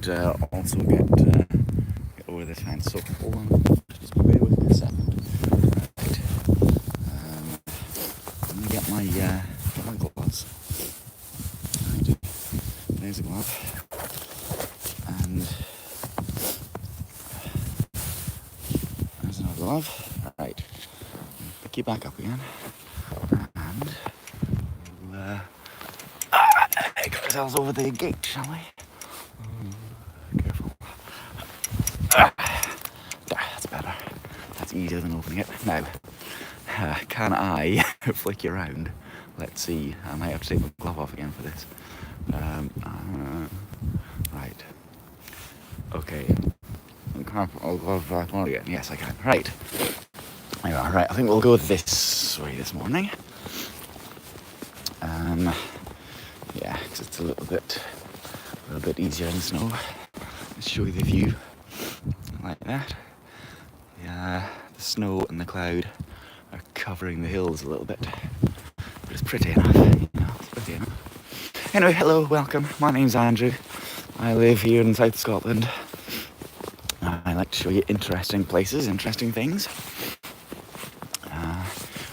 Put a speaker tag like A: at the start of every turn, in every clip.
A: and also get over this fence. So hold on, just bear with me a second. Right. Let me get my gloves. Right. There's a glove, and there's another glove. Right. Pick you back up again, and we'll get ourselves over the gate, shall we? Careful. That's better. That's easier than opening it. Now, can I flick you around? Let's see. I might have to take my glove off again for this. Right. Okay. I'll glove back on again. Yes, I can. Right. There you are. Right. I think we'll go this way this morning. Yeah, because it's a little bit easier in the snow. Let's show you the view like that. Yeah, the snow and the cloud are covering the hills a little bit, but it's pretty enough. It's pretty enough. Anyway, hello, welcome. My name's Andrew. I live here in South Scotland. I like to show you interesting places, interesting things.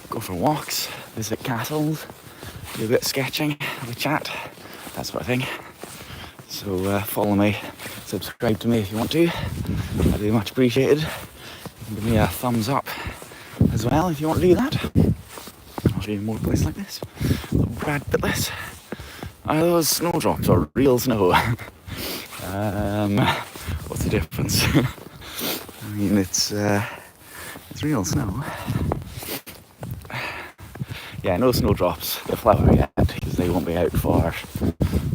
A: Go for walks, visit castles, do a bit of sketching, have a chat, that sort of thing. So follow me, subscribe to me if you want to. That'd be much appreciated. Give me a thumbs up as well if you want to do that. I'll show you more places like this. A little Brad Pitless. Are those snowdrops or real snow? What's the difference? I mean, it's real snow. Yeah, no snowdrops. They're flower yet because they won't be out for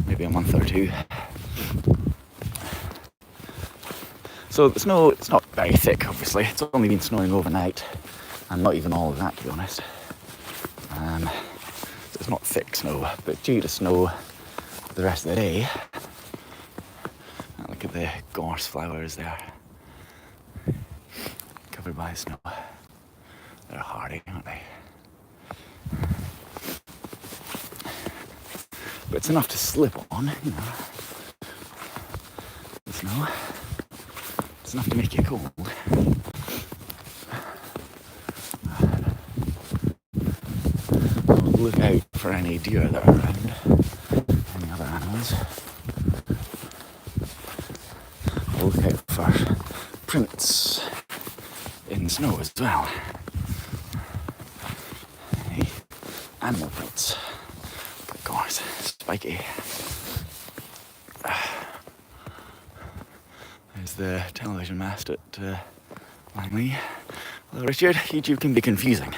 A: maybe a month or two. So the snow, it's not very thick, obviously. It's only been snowing overnight, and not even all of that, to be honest. So it's not thick snow, but due to snow the rest of the day, look at the gorse flowers there, covered by snow. They're hardy, aren't they? But it's enough to slip on, the snow. It's enough to make you cold. Look out for any deer that are around, any other animals. Look out for prints in snow as well. Any animal prints. Of course, spiky. There's the television mast at Langley. Hello, Richard. YouTube can be confusing.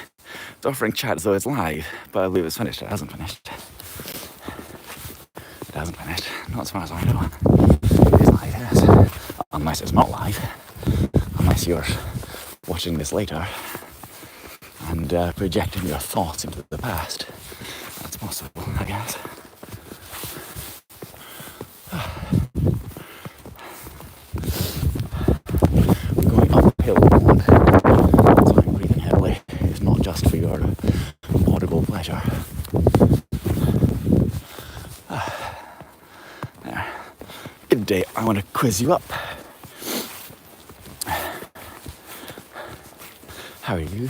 A: It's offering chat as though it's live, but I believe it's finished. It hasn't finished. It hasn't finished. Not as far as I know. It is live, yes. Unless it's not live. Unless you're watching this later and projecting your thoughts into the past. That's possible, I guess. We're going uphill, and that's why I'm breathing heavily. It's not just for your audible pleasure. There. Good day. I want to quiz you up. How are you?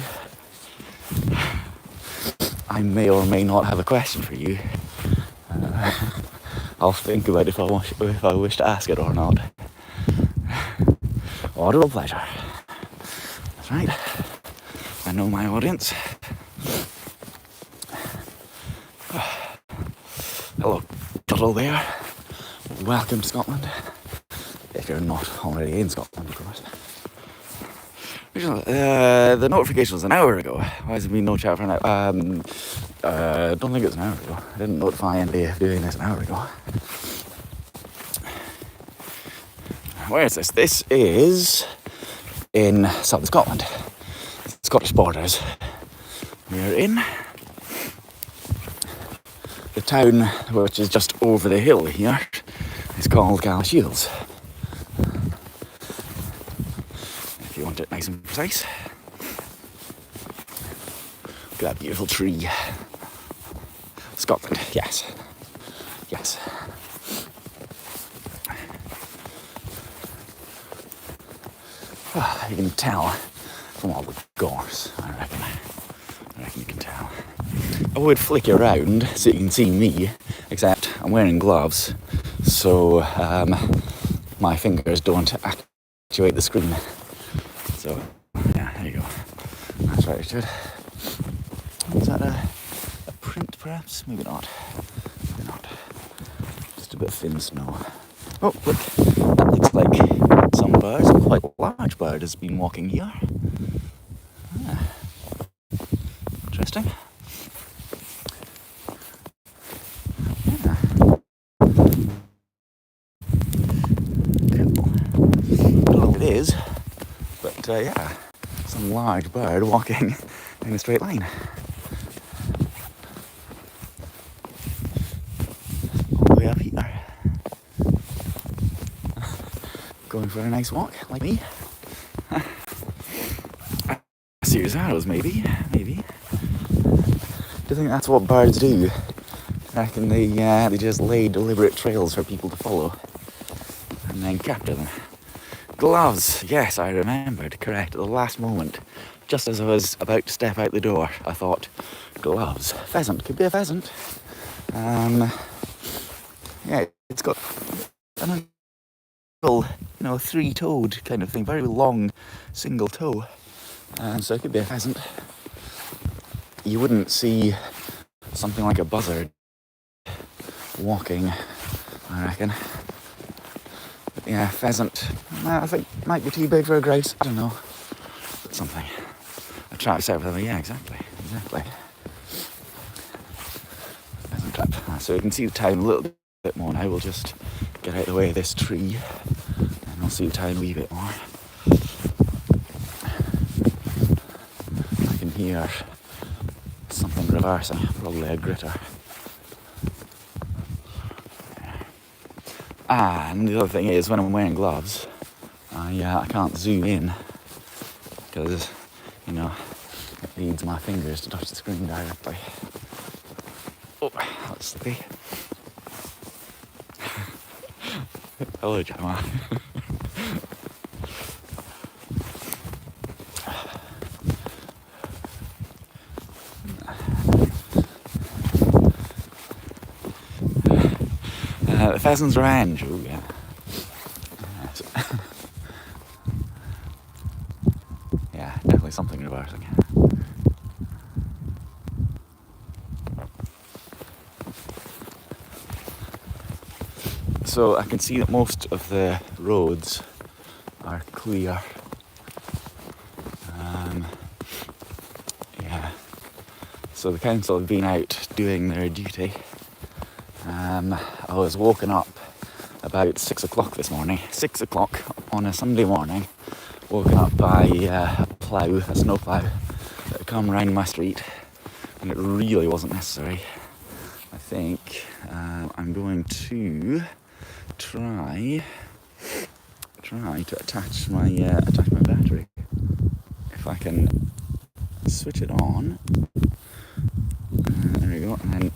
A: I may or may not have a question for you. I'll think about if I wish to ask it or not. Audible pleasure. That's right. I know my audience. Hello, Tuttle there. Welcome to Scotland. If you're not already in Scotland, of course. The notification was an hour ago. Why has there been no chat for an hour? Don't think it was an hour ago. I didn't notify anybody of doing this an hour ago. Where is this? This is in southern Scotland. Scottish borders. We're in the town which is just over the hill here. It's called Galashiels. If you want it nice and precise. Look at that beautiful tree. Scotland, yes. Yes. You can tell from all the gorse, I reckon you can tell. I would flick you around so you can see me, except I'm wearing gloves, so my fingers don't actuate the screen. So, yeah, there you go. That's right, Richard. Is that a print, perhaps? Maybe not. Maybe not. Just a bit of thin snow. Oh, look. That looks like some birds. A quite large bird has been walking here. Ah, interesting. Yeah. Cool. Don't know what it is, but yeah, some large bird walking in a straight line. All the way up here. Going for a nice walk, like me. Serious arrows, maybe. Do you think that's what birds do? I reckon they just lay deliberate trails for people to follow and then capture them. Gloves, yes, I remembered, correct, at the last moment. Just as I was about to step out the door, I thought, gloves, pheasant, could be a pheasant. Yeah, it's got an little, three-toed kind of thing, very long single toe. So it could be a pheasant. You wouldn't see something like a buzzard walking, I reckon. But yeah, pheasant, I think might be too big for a grouse, I don't know. But something. A trap set for them, yeah, exactly. Pheasant trap. So you can see the town a little bit more now. We'll just get out of the way of this tree and we'll see the town a wee bit more. I can hear something reversing, probably a gritter. And the other thing is, when I'm wearing gloves, I can't zoom in because, it needs my fingers to touch the screen directly. Oh, that's slippy. Hello, Gemma. The Pheasant's Range, oh yeah. Yeah, definitely something reversing. So I can see that most of the roads are clear. Yeah. So the council have been out doing their duty. I was woken up about 6 o'clock this morning. 6 o'clock on a Sunday morning. Woken up by a snow plough that had come round my street, and it really wasn't necessary. I think I'm going to try to attach my battery. If I can switch it on. There we go, and then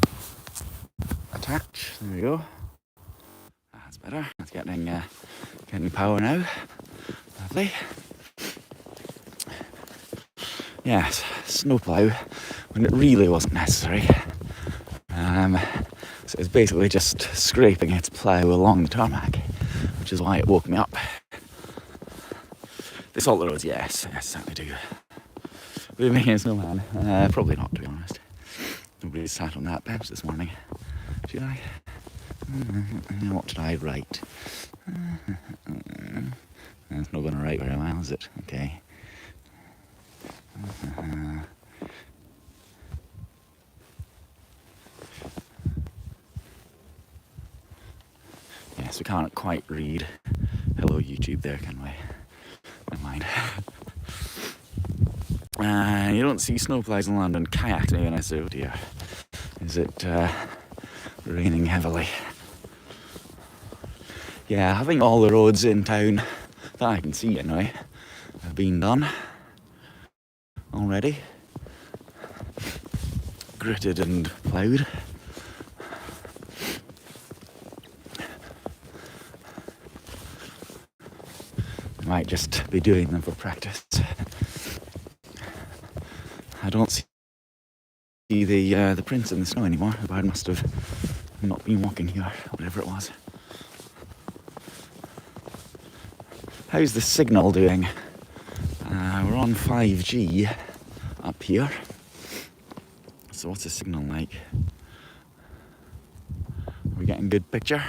A: attach. There we go. That's better. That's getting power now. Lovely. Yes, snowplow when it really wasn't necessary. So it's basically just scraping its plough along the tarmac, which is why it woke me up. The salt the roads, yes, certainly do. We're making a snowman. Probably not, to be honest. Nobody sat on that bench this morning. Should I? What did I write? It's not going to write very well, is it? Okay. Yes, we can't quite read hello YouTube there, can we? Never mind. You don't see snowplows in London, kayaks even, I say, oh dear. Is it raining heavily? Yeah, I think all the roads in town that I can see anyway have been done already. Gritted and ploughed. might just be doing them for practice. I don't see the prints in the snow anymore. The bird must have not been walking here, whatever it was. How's the signal doing? We're on 5G up here. So what's the signal like? Are we getting good picture?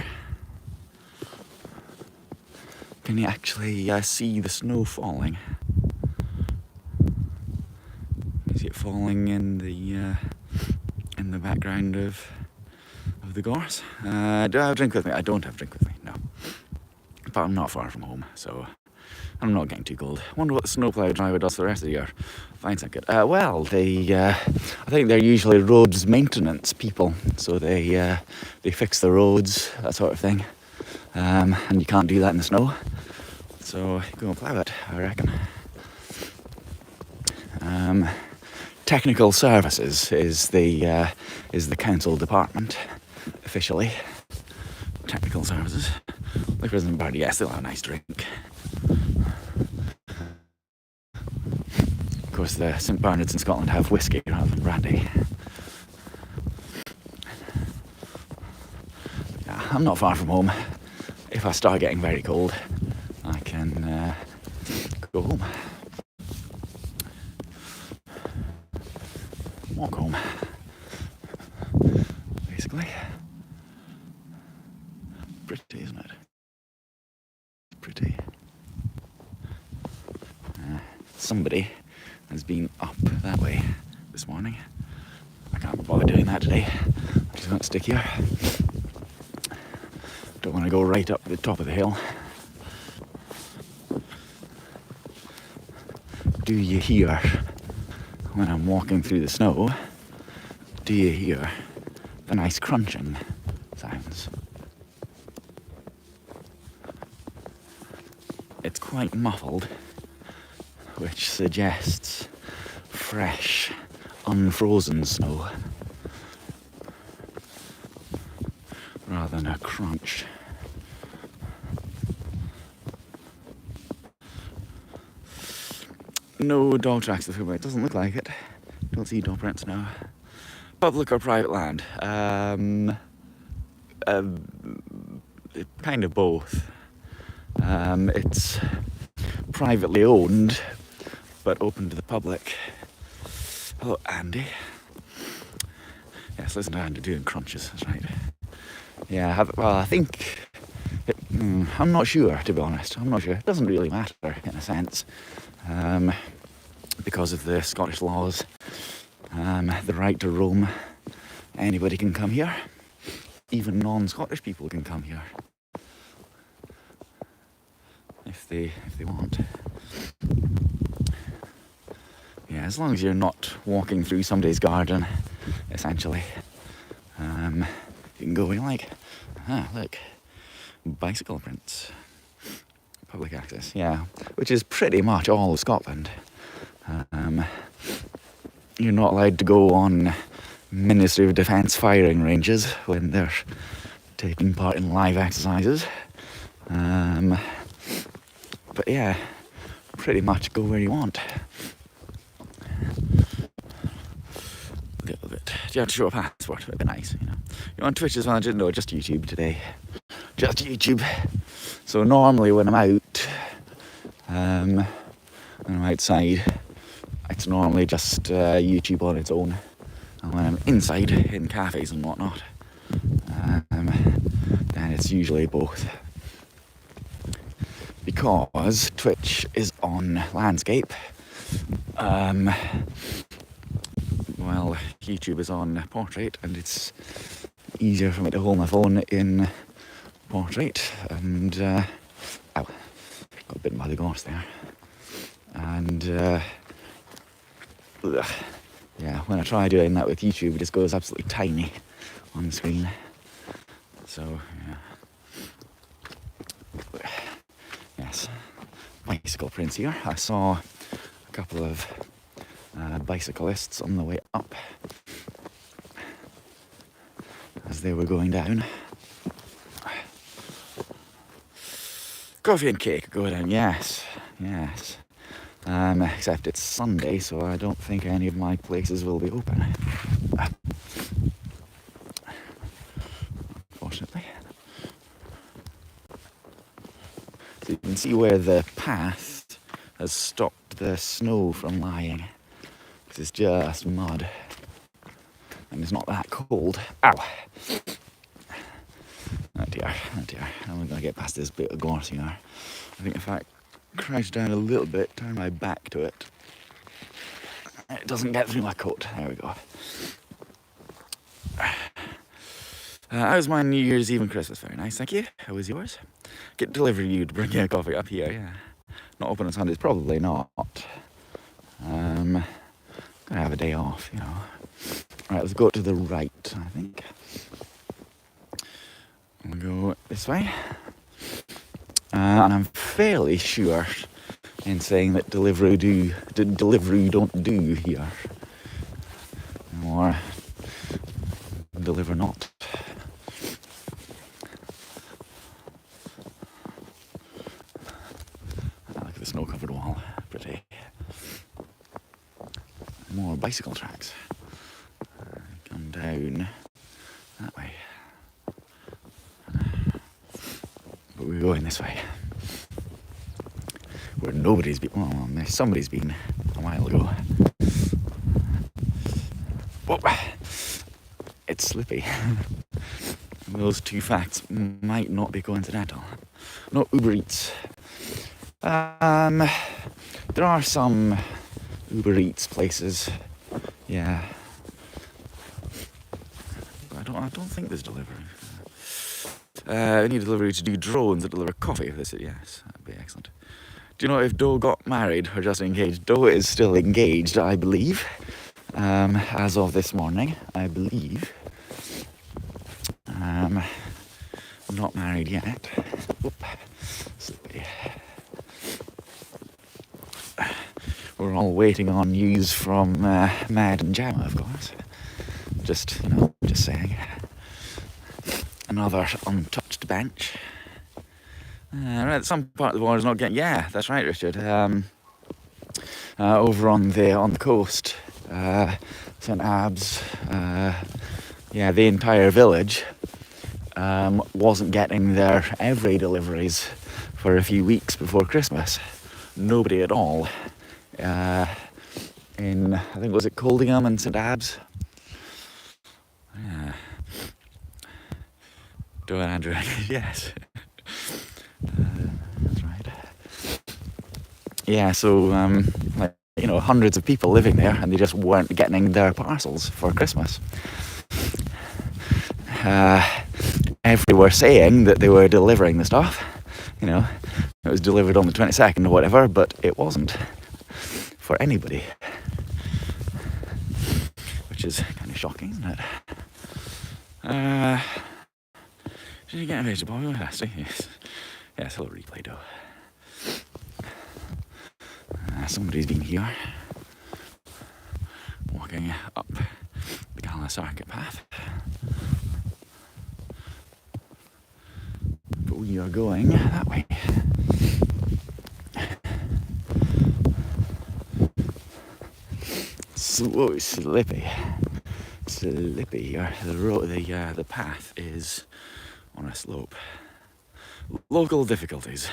A: Can you actually see the snow falling? Is it falling in the background of the gorse? Do I have a drink with me? I don't have a drink with me, no. But I'm not far from home, so I'm not getting too cold. Wonder what the snowplow driver does for the rest of the year. Finds that good. Well, I think they're usually roads maintenance people, so they fix the roads, that sort of thing. And you can't do that in the snow, so go and plough it, I reckon. Technical services is the council department officially. Technical services. The prison party, yes, they'll have a nice drink. Of course, the St Bernards in Scotland have whiskey rather than brandy. Yeah, I'm not far from home. If I start getting very cold, I can go home. Walk home, basically. Pretty, isn't it? Pretty. Somebody has been up that way this morning. I can't bother doing that today. I just want to stick here. Don't want to go right up the top of the hill. Do you hear, when I'm walking through the snow, do you hear the nice crunching sounds? It's quite muffled, which suggests fresh, unfrozen snow, rather than a crunch. No dog tracks this way. It doesn't look like it. Don't see dog prints now. Public or private land? Kind of both. It's privately owned, but open to the public. Hello, Andy. Yes, listen to Andy doing crunches, that's right. Yeah, well, I think... I'm not sure, to be honest. I'm not sure. It doesn't really matter, in a sense. Because of the Scottish laws, the right to roam. Anybody can come here. Even non-Scottish people can come here. If they want. Yeah, as long as you're not walking through somebody's garden, essentially. You can go where you like. Look. Bicycle prints. Public access, yeah. Which is pretty much all of Scotland. You're not allowed to go on Ministry of Defence firing ranges when they're taking part in live exercises. But yeah, pretty much go where you want. A little bit. Do you have to show a passport? It'd be nice, you know. You're on Twitch as well? No, just YouTube today. Just YouTube. So normally when I'm out, when I'm outside, it's normally just YouTube on its own. And when I'm inside, in cafes and whatnot, then it's usually both. Because Twitch is on landscape, well, YouTube is on portrait, and it's easier for me to hold my phone in portrait, and ow, got bitten by the gorse there, and yeah, when I try doing that with YouTube, it just goes absolutely tiny on the screen. So yeah, yes, bicycle prints here. I saw a couple of bicyclists on the way up as they were going down. Coffee and cake go down, yes. Except it's Sunday, so I don't think any of my places will be open. Unfortunately. So you can see where the path has stopped the snow from lying. Because it's just mud. And it's not that cold. Ow! Oh dear. I'm going to get past this bit of gorse here. I think if I crouch down a little bit, turn my back to it, it doesn't get through my coat. There we go. How was my New Year's Eve and Christmas? Very nice, thank you. How was yours? Get delivery you to bring you a coffee up here, yeah. Not open on Sundays, probably not. Gonna have a day off, you know. Right, let's go to the right, I think. We'll go this way. And I'm fairly sure in saying that delivery don't do here. Or deliver not. Look at the snow-covered wall. Pretty. More bicycle tracks. Come down that way. But we're going this way. Where nobody's been. Well, somebody's been a while ago. Whoa. It's slippy. Those two facts might not be coincidental. No Uber Eats. There are some Uber Eats places. Yeah. But I don't think there's delivery. I need a delivery to do drones that deliver coffee. Yes, that'd be excellent. Do you know if Doe got married or just engaged? Doe is still engaged, I believe. As of this morning, I believe. Not married yet. Oop. Slippy. We're all waiting on news from Mad and Jamma, of course. Just saying. Another untouched bench. Right, some part of the water's not getting. Yeah, that's right, Richard. Over on the coast, St Abbs. The entire village wasn't getting their every deliveries for a few weeks before Christmas. Nobody at all. In, I think, was it Coldingham and St Abbs? Yeah. Doe and Andrew, yes. That's right. Yeah, so, hundreds of people living there, and they just weren't getting their parcels for Christmas. Everybody were saying that they were delivering the stuff. It was delivered on the 22nd or whatever, but it wasn't for anybody. Which is kind of shocking, isn't it? Did you get a vegetable? Yes. Yes, a little replay though. Somebody's been here. Walking up the Galashiels path. But we are going that way. So slippy here. The path is on a slope. Local difficulties.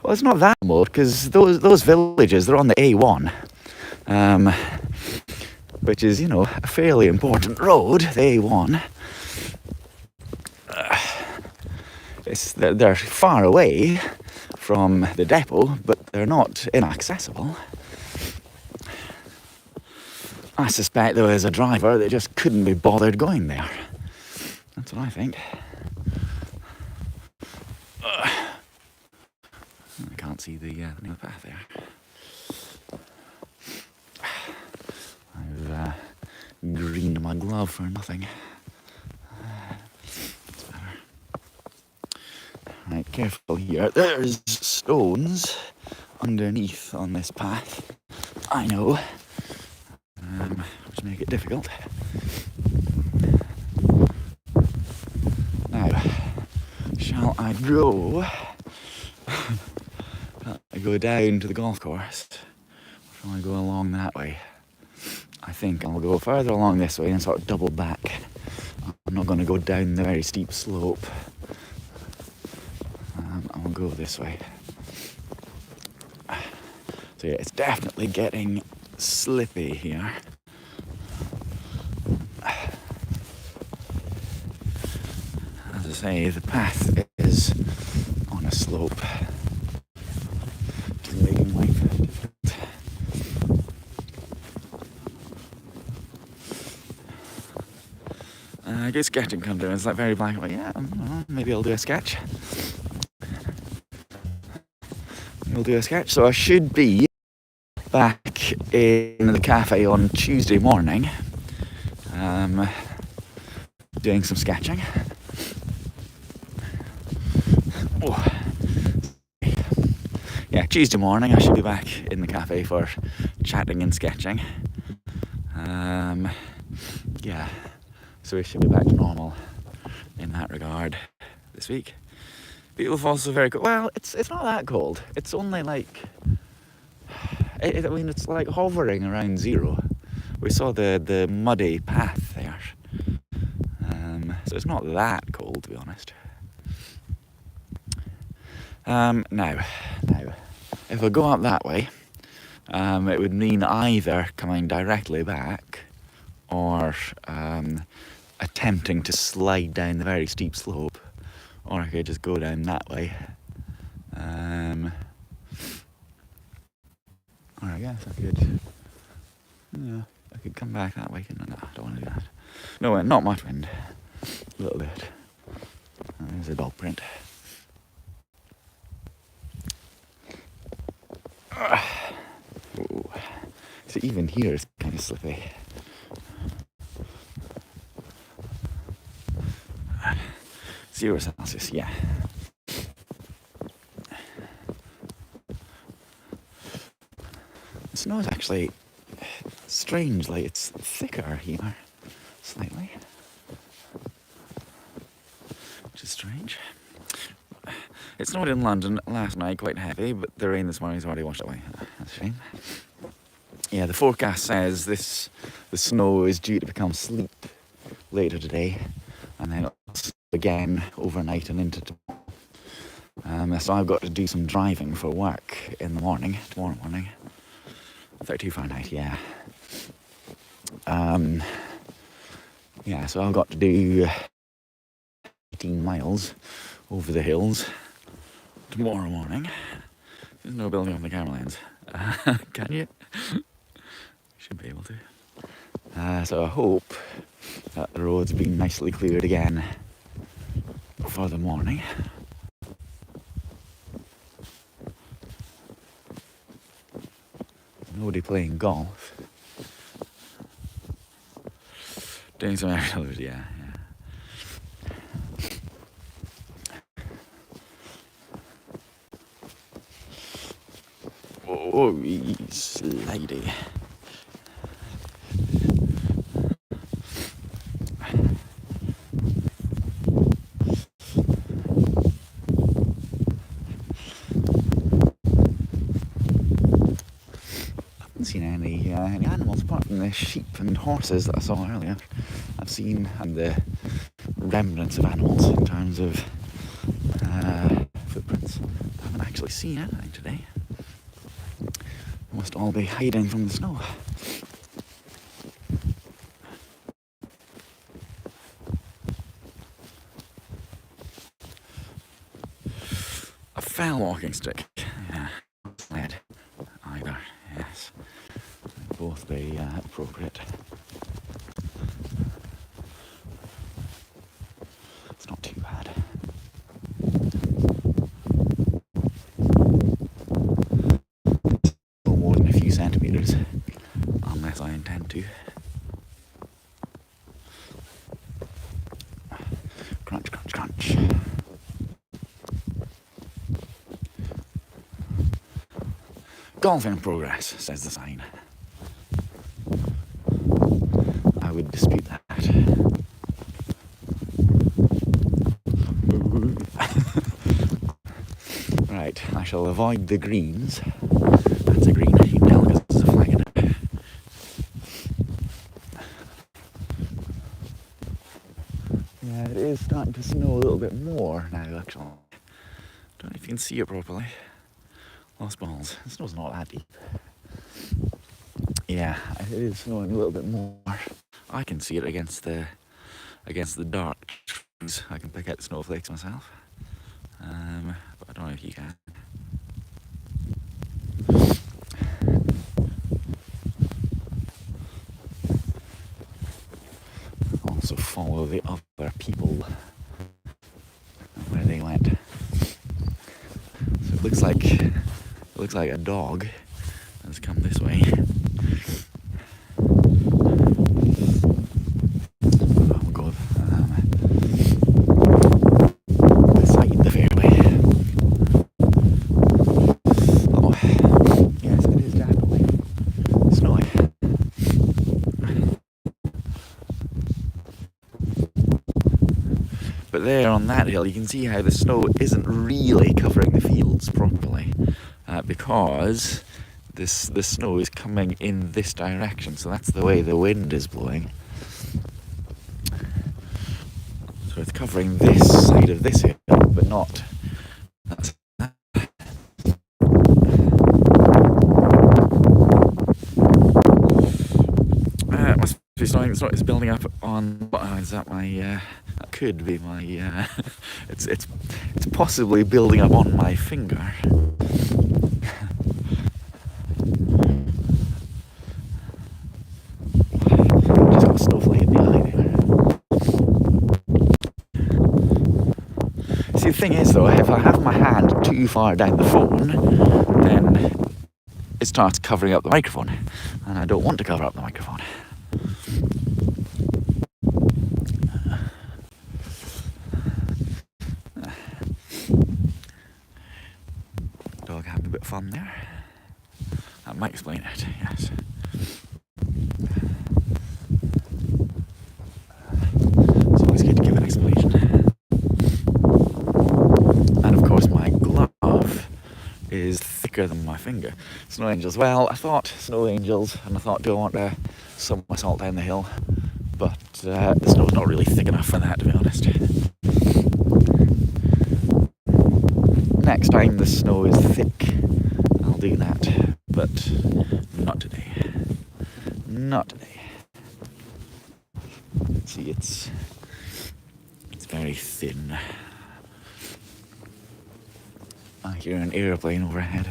A: Well, it's not that much because those villages, they're on the A1, which is a fairly important road. The A1. They're far away from the depot, but they're not inaccessible. I suspect there was a driver that just couldn't be bothered going there. That's what I think. I can't see the new path there. I've greened my glove for nothing. That's better. Right, careful here. There's stones underneath on this path. I know. Which make it difficult. Now, shall I go I go down to the golf course, or shall I go along that way? I think I'll go further along this way and sort of double back. I'm not going to go down the very steep slope. I'll go this way. So yeah, it's definitely getting slippy here. As I say, the path is on a slope. Just making life difficult. I get sketching come down. It's like very black and white. Yeah, maybe I'll do a sketch. We'll do a sketch. So I should be back in the cafe on Tuesday morning, doing some sketching. Oh. Yeah, Tuesday morning I should be back in the cafe for chatting and sketching. Yeah, so we should be back to normal in that regard this week. Beetle Falls is very cold. Well, it's not that cold. It's only like, I mean, it's like hovering around 0. We saw the muddy path there. So it's not that cold, to be honest. Now, if I go up that way, it would mean either coming directly back or attempting to slide down the very steep slope, or I could just go down that way. Or I guess I could, yeah, I could come back that way. No, I don't want to do that. No, not much wind. A little bit. There's a dog print. Oh. So even here it's kind of slippy. (0°C, yeah. The snow is actually strangely, it's thicker here, slightly, which is strange. It snowed in London last night, quite heavy, but the rain this morning has already washed away. That's a shame. Yeah, the forecast says the snow is due to become sleet later today, and then it'll again overnight and into tomorrow. So I've got to do some driving for work in the morning, tomorrow morning. 32 Fahrenheit, yeah. Yeah, so I've got to do 18 miles over the hills tomorrow morning. There's no building on the camera lens. Can you? Should be able to. So I hope that the road's been nicely cleared again for the morning. Nobody playing golf. Doing some activities, yeah. Oh, slidey. Seen any animals apart from the sheep and horses that I saw earlier. I've seen and the remnants of animals in terms of footprints. I haven't actually seen anything today. They must all be hiding from the snow. A fell walking stick. Yeah. Sled. Either. Yes. Both be appropriate. It's not too bad. No more than a few centimetres, unless I intend to. Crunch, crunch, crunch. Golf in progress, says the sign. I would dispute that. Right, shall avoid the greens. That's a green, you can tell because there's a flag in it. Yeah, it is starting to snow a little bit more now, actually. Don't know if you can see it properly. Lost balls. The snow's not that deep. Yeah, it is snowing a little bit more. I can see it against the dark trees. I can pick out snowflakes myself. But I don't know if you can. Also follow the other people where they went. So it looks like a dog has come this way. Oh God. Beside the fairway. Oh, yes, it is definitely snowy. But there on that hill, you can see how the snow isn't really covering the fields properly because the snow is coming in this direction. So that's the way the wind is blowing. So it's covering this side of this hill, but not that. It must be snowing. It's building up on. Is that my? That could be my. It's possibly building up on my finger. Just got a snowflake in the eye there. See, the thing is though, if I have my hand too far down the phone, then it starts covering up the microphone, and I don't want to cover up the microphone. Dog having a bit of fun there. That might explain it, yes. It's always good to give an explanation. And of course my glove is thicker than my finger. Snow angels. Well, I thought snow angels, and I thought, do I want to somersault down the hill? But the snow's not really thick enough for that, to be honest. Next time the snow is thick, I'll do that. But not today. Not today. See, it's very thin. I hear an aeroplane overhead.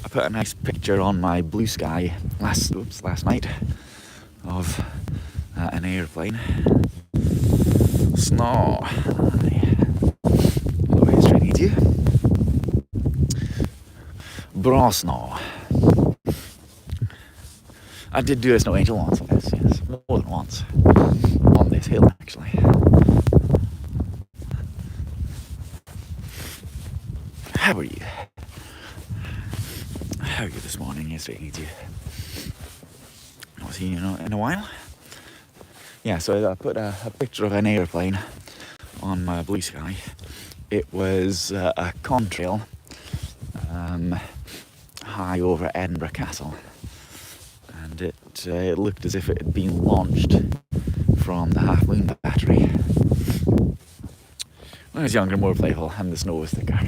A: I put a nice picture on my blue sky last night of an aeroplane. Snow. Always trying to eat you. Bra snow. I did do a snow angel once, yes, more than once. On this hill, actually. How are you? How are you this morning? Yes, I need you. Not seen you in a while. Yeah, so I put a picture of an aeroplane on my blue sky. It was a contrail high over Edinburgh Castle, and it looked as if it had been launched from the Half Moon Battery. When I was younger, more playful, and the snow was thicker.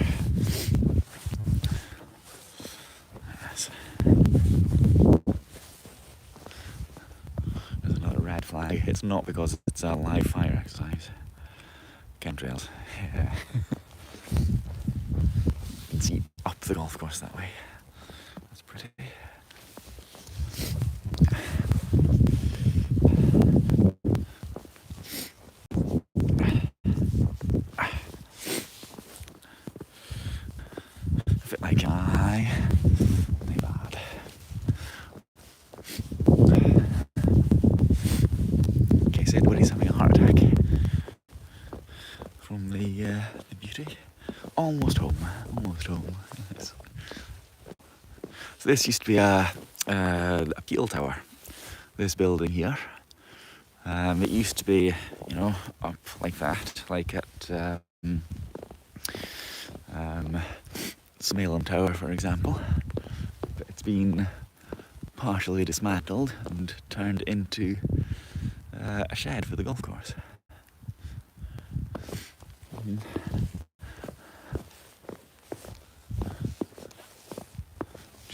A: Yes. There's another red flag. It's not because it's a live fire exercise. Chemtrails. Yeah. You can see up the golf course that way. That's pretty. A bit like I. My bad. In case anybody's having a heart attack from the beauty. Almost home. Yes. So this used to be a peel tower. This building here. It used to be, up like that, like at Smailham Tower, for example. It's been partially dismantled and turned into a shed for the golf course. Which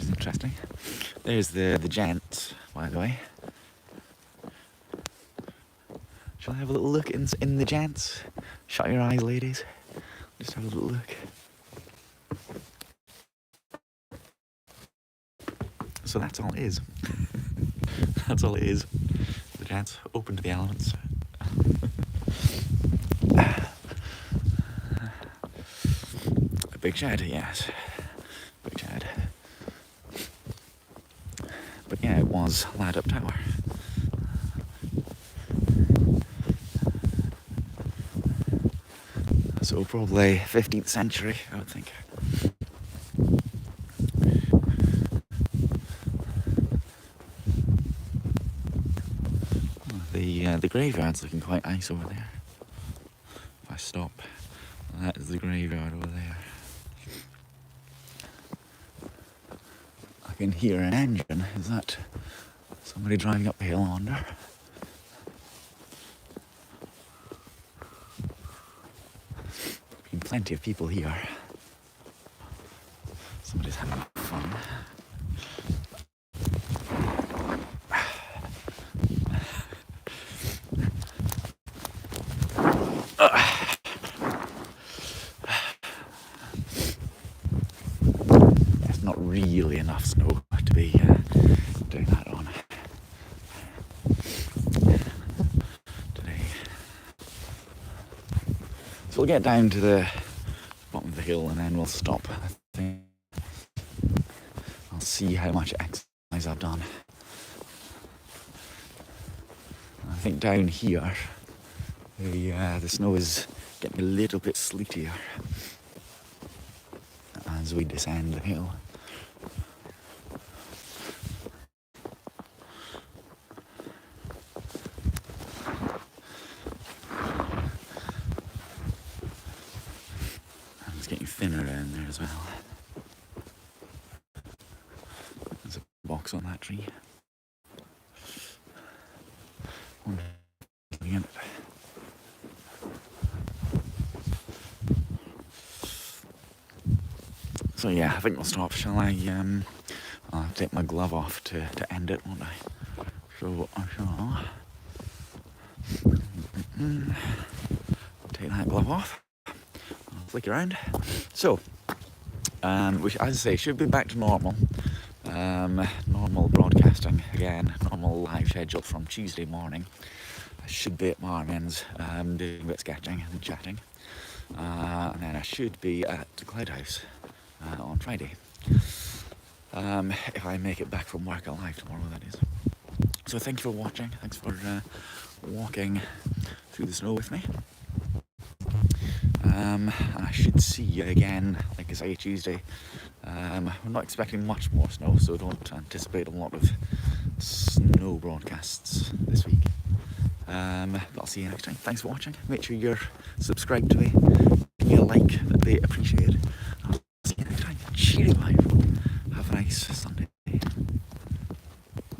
A: is interesting. There's the gents, by the way. Shall I have a little look in the gents? Shut your eyes, ladies. Just have a little look. So that's all it is. That's all it is. The gents, open to the elements. A big shed, yes. Big shed. But yeah, it was Laddup Tower. So probably 15th century, I would think. The graveyard's looking quite nice over there. If I stop, that is the graveyard over there. I can hear an engine. Is that somebody driving up the hill, I wonder? Been plenty of people here. Somebody's having fun. It's not really enough snow to be doing that on today. So we'll get down to the bottom of the hill and then we'll stop. I think I'll see how much exercise I've done. I think down here the snow is getting a little bit sleetier as we descend the hill. And it's getting thinner down there as well. There's a box on that tree. So yeah, I think we'll stop. Shall I? I'll take my glove off to end it, won't I? So I shall take that glove off. I'll flick around. So, which, as I say, should be back to normal. Normal broadcasting again. Normal live schedule from Tuesday morning. I should be at Marmin's doing a bit of sketching and chatting. And then I should be at the Cloud House on Friday. If I make it back from work alive tomorrow, that is. So thank you for watching. Thanks for walking through the snow with me. I should see you again, like I say, Tuesday. We're not expecting much more snow, so don't anticipate a lot of snow broadcasts this week. But I'll see you next time. Thanks for watching. Make sure you're subscribed to me. Give me a like, that'd be appreciated.